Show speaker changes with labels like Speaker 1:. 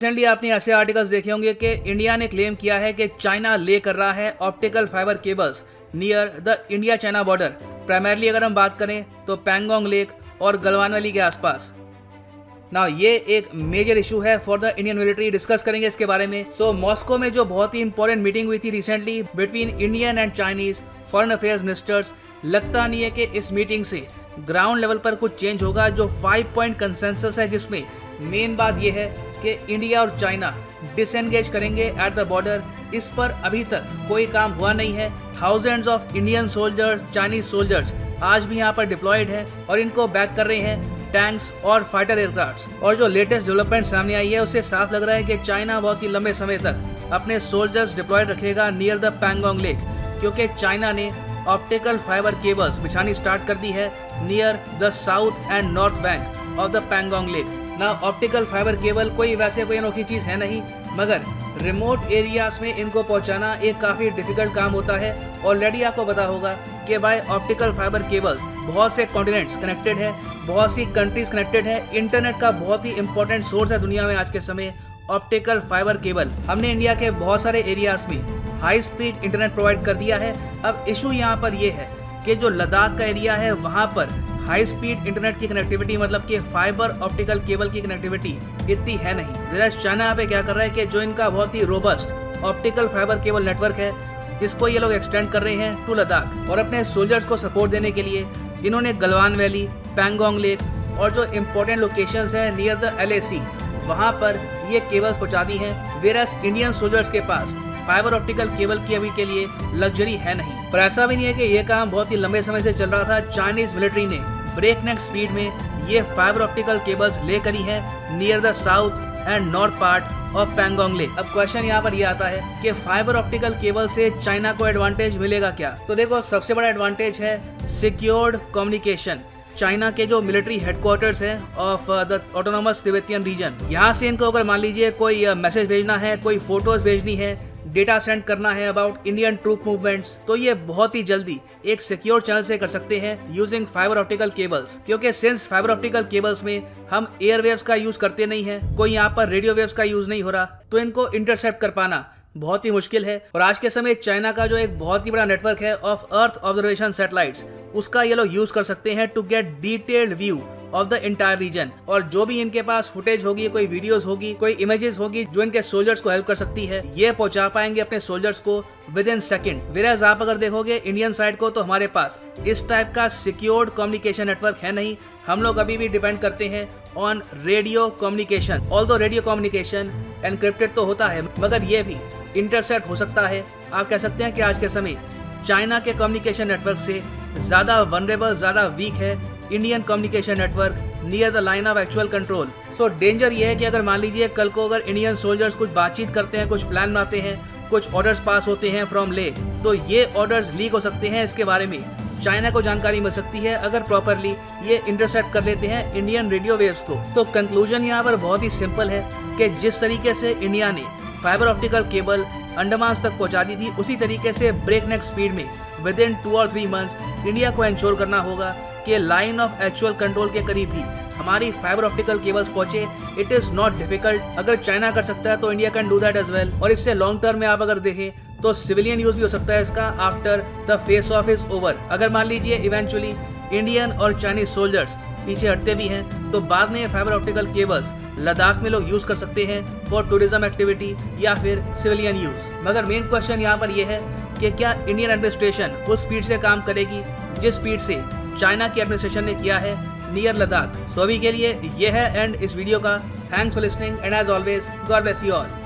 Speaker 1: Recently आपने ऐसे articles देखे होंगे कि इंडिया ने क्लेम किया है कि चाइना ले कर रहा है optical fibre cables near the India China border. Primarily अगर हम बात करें तो पैंगोंग लेक और गलवान वैली के आसपास। ना ये एक मेजर इशू है for the Indian military, discuss करेंगे इसके बारे में। सो मॉस्को में जो बहुत ही इंपॉर्टेंट मीटिंग हुई थी recently between Indian and Chinese foreign affairs ministers, लगता नहीं है कि इस मीटिंग से ग्राउंड लेवल पर कुछ चेंज होगा। जो 5 पॉइंट कंसेंसस है जिसमें मेन बात यह है कि इंडिया और चाइना डिसएंगेज करेंगे एट द बॉर्डर, इस पर अभी तक कोई काम हुआ नहीं है। Thousands of Indian soldiers, Chinese soldiers आज भी यहाँ पर डिप्लॉयड है और इनको बैक कर रहे हैं टैंक्स और फाइटर एयरक्राफ्ट। और जो लेटेस्ट डेवलपमेंट सामने आई है उससे साफ लग रहा है कि चाइना बहुत ही लंबे समय तक अपने सोल्जर्स डिप्लॉयड रखेगा नियर द पैंगोंग लेक, क्योंकि चाइना ने ऑप्टिकल फाइबर केबल्स बिछानी स्टार्ट कर दी है near the south and north bank of the Pangong lake. ना ऑप्टिकल फाइबर केबल कोई अनोखी चीज है नहीं, मगर रिमोट एरियाज में इनको पहुंचाना एक काफी डिफिकल्ट काम होता है। ऑलरेडी आपको पता होगा कि बाय ऑप्टिकल फाइबर केबल्स बहुत से कॉन्टिनेंट्स कनेक्टेड है, बहुत सी कंट्रीज कनेक्टेड है। इंटरनेट का बहुत ही इंपॉर्टेंट सोर्स है दुनिया में आज के समय ऑप्टिकल फाइबर केबल। हमने इंडिया के बहुत सारे एरियाज में हाई स्पीड इंटरनेट प्रोवाइड कर दिया है। अब इशू यहाँ पर यह है कि जो लद्दाख का एरिया है वहाँ पर हाई स्पीड इंटरनेट की कनेक्टिविटी, मतलब कि फाइबर ऑप्टिकल केबल की कनेक्टिविटी इतनी है नहीं। वेराज चाइना यहाँ पे क्या कर रहा है कि जो इनका बहुत ही robust optical fibre cable network है इसको ये लोग एक्सटेंड कर रहे हैं टू लद्दाख। और अपने सोल्जर्स को सपोर्ट देने के लिए इन्होंने गलवान वैली, पैंगोंग लेक और जो इम्पोर्टेंट लोकेशंस हैं नियर द LAC वहाँ पर ये केबल्स पहुँचा दी हैं। वेराज इंडियन सोल्जर्स के पास फाइबर ऑप्टिकल केबल की अभी के लिए लग्जरी है नहीं। पर ऐसा भी नहीं है कि ये काम बहुत ही लंबे समय से चल रहा था। चाइनीज मिलिट्री ने ब्रेकनेक स्पीड में ये फाइबर ऑप्टिकल केबल्स ले करी है near the south and north part of Pangong lake. अब क्वेश्चन यहाँ पर ये आता है कि फाइबर ऑप्टिकल केबल से चाइना को एडवांटेज मिलेगा क्या? तो देखो, सबसे बड़ा एडवांटेज है सिक्योर्ड कम्युनिकेशन। चाइना के जो मिलिट्री हेडक्वार्टर्स है of the autonomous Tibetan region, यहाँ से इनको अगर मान लीजिए कोई मैसेज भेजना है, कोई फोटोज भेजनी है, डेटा सेंड करना है अबाउट इंडियन ट्रूप मूवमेंट्स, तो ये बहुत ही जल्दी एक सिक्योर चैनल से कर सकते हैं यूजिंग फाइबर ऑप्टिकल केबल्स। क्योंकि सिंस फाइबर ऑप्टिकल केबल्स में हम एयरवेव्स का यूज करते नहीं है, कोई यहाँ पर रेडियो वेव्स का यूज नहीं हो रहा, तो इनको इंटरसेप्ट कर पाना बहुत ही मुश्किल है। और आज के समय चाइना का जो एक बहुत ही बड़ा नेटवर्क है ऑफ अर्थ ऑब्जर्वेशन सैटेलाइट्स, उसका ये लोग यूज कर सकते हैं to get detailed view of the entire region. और जो भी इनके पास फुटेज होगी, कोई वीडियोस होगी, कोई इमेजेस होगी जो इनके सोल्जर्स को हेल्प कर सकती है, ये पहुंचा पाएंगे अपने सोल्जर्स को विद इन सेकेंड। वेराज आप अगर देखोगे इंडियन साइड को, तो हमारे पास इस टाइप का सिक्योर्ड कम्युनिकेशन नेटवर्क है नहीं। हम लोग अभी भी डिपेंड करते हैं on radio communication. Although radio communication encrypted तो होता है, मगर ये भी इंटरसेप्ट हो सकता है। आप कह सकते हैं कि आज के समय चाइना के कम्युनिकेशन नेटवर्क से ज्यादा वनरेबल, ज्यादा वीक है Indian communication network near the line of actual control. So danger ये है कि अगर मान लीजिए कल को अगर इंडियन सोल्जर्स कुछ बातचीत करते हैं, कुछ प्लान बनाते हैं, कुछ ऑर्डर्स पास होते हैं फ्रॉम ले, तो ये ऑर्डर्स लीक हो सकते हैं। इसके बारे में चाइना को जानकारी मिल सकती है अगर प्रॉपरली ये इंटरसेप्ट कर लेते हैं इंडियन रेडियो वेव्स को। तो कंक्लूजन यहाँ पर बहुत ही सिंपल है कि जिस तरीके से इंडिया ने फाइबर ऑप्टिकल केबल अंडमान तक पहुंचा दी थी, उसी तरीके से ब्रेकनेक स्पीड में विद इन 2 और 3 मंथ्स इंडिया को इंश्योर करना होगा कि लाइन ऑफ एक्चुअल कंट्रोल के करीब ही हमारी फाइबर ऑप्टिकल केबल्स पहुंचे। It is not difficult. अगर चाइना कर सकता है तो India can do that as well. और इससे लॉन्ग टर्म में आप अगर देखें तो सिविलियन यूज भी हो सकता है इसका after the face of is over. अगर मान लीजिए इवेंचुअली इंडियन और चाइनीज सोल्जर्स पीछे हटते भी हैं, तो बाद में फाइबर ऑप्टिकल केबल्स लद्दाख में लोग यूज कर सकते हैं फॉर टूरिज्म एक्टिविटी या फिर सिविलियन यूज। मगर मेन क्वेश्चन यहाँ पर यह है कि क्या इंडियन एडमिनिस्ट्रेशन उस स्पीड से काम करेगी जिस स्पीड से चाइना की एडमिनिस्ट्रेशन ने किया है नियर लद्दाख। सो अभी के लिए ये है एंड इस वीडियो का। Thanks for listening and as always God bless you all.